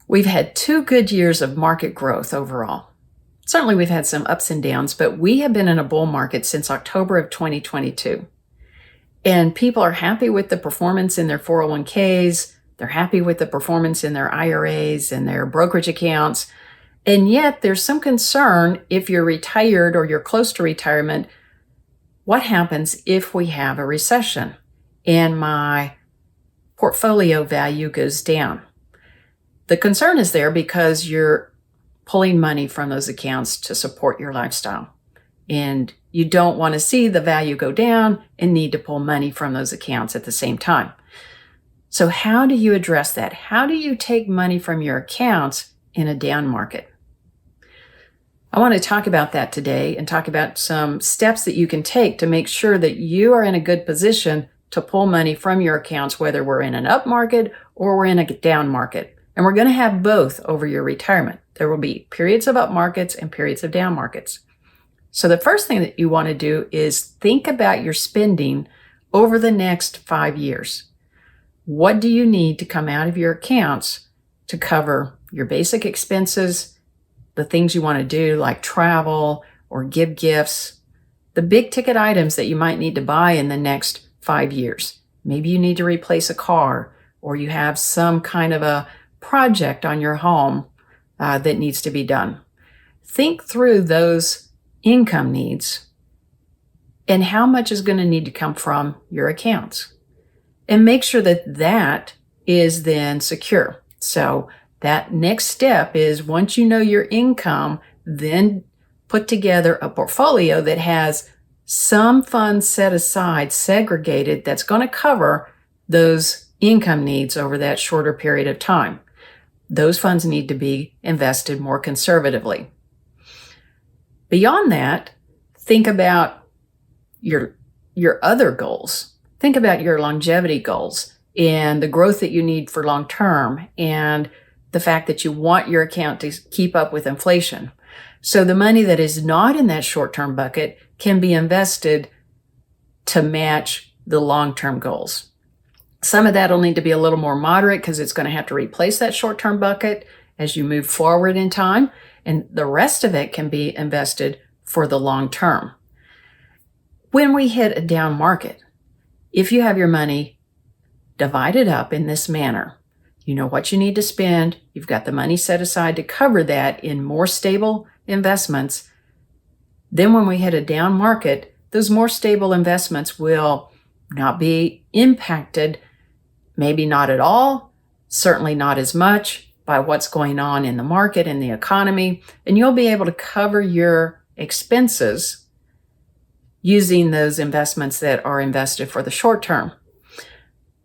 We've had 2 good years of market growth overall. Certainly we've had some ups and downs, but we have been in a bull market since October of 2022. And people are happy with the performance in their 401ks. They're happy with the performance in their IRAs and their brokerage accounts. And yet there's some concern if you're retired or you're close to retirement, what happens if we have a recession and my portfolio value goes down? The concern is there because you're pulling money from those accounts to support your lifestyle. And you don't want to see the value go down and need to pull money from those accounts at the same time. So how do you address that? How do you take money from your accounts in a down market? I want to talk about that today and talk about some steps that you can take to make sure that you are in a good position to pull money from your accounts, whether we're in an up market or we're in a down market. And we're going to have both over your retirement. There will be periods of up markets and periods of down markets. So the first thing that you want to do is think about your spending over the next 5 years. What do you need to come out of your accounts to cover your basic expenses, the things you want to do like travel or give gifts, the big ticket items that you might need to buy in the next 5 years? Maybe you need to replace a car, or you have some kind of a project on your home that needs to be done. Think through those income needs and how much is going to need to come from your accounts. And make sure that that is then secure. So that next step is, once you know your income, then put together a portfolio that has some funds set aside, segregated, that's going to cover those income needs over that shorter period of time. Those funds need to be invested more conservatively. Beyond that, think about your other goals. Think about your longevity goals and the growth that you need for long term, and the fact that you want your account to keep up with inflation. So the money that is not in that short-term bucket can be invested to match the long-term goals. Some of that will need to be a little more moderate because it's going to have to replace that short-term bucket as you move forward in time. And the rest of it can be invested for the long term. When we hit a down market, if you have your money divided up in this manner, you know what you need to spend, you've got the money set aside to cover that in more stable investments, then when we hit a down market, those more stable investments will not be impacted, maybe not at all, certainly not as much, by what's going on in the market and the economy, and you'll be able to cover your expenses using those investments that are invested for the short term.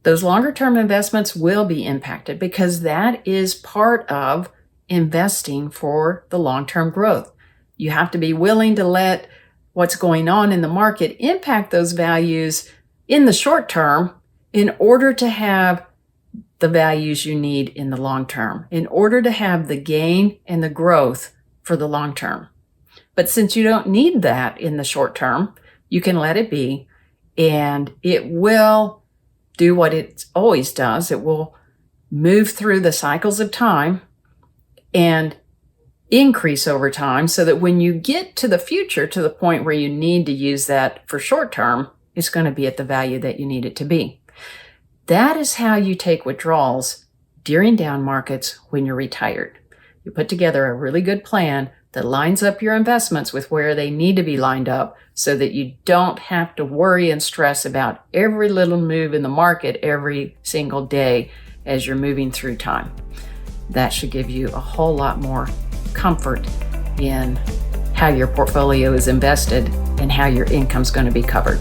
Those longer term investments will be impacted because that is part of investing for the long-term growth. You have to be willing to let what's going on in the market impact those values in the short term in order to have the values you need in the long term, in order to have the gain and the growth for the long term. But since you don't need that in the short term, you can let it be, and it will do what it always does. It will move through the cycles of time and increase over time, so that when you get to the future, to the point where you need to use that for short term, it's going to be at the value that you need it to be. That is how you take withdrawals during down markets when you're retired. You put together a really good plan that lines up your investments with where they need to be lined up, so that you don't have to worry and stress about every little move in the market every single day as you're moving through time. That should give you a whole lot more comfort in how your portfolio is invested and how your income's going to be covered.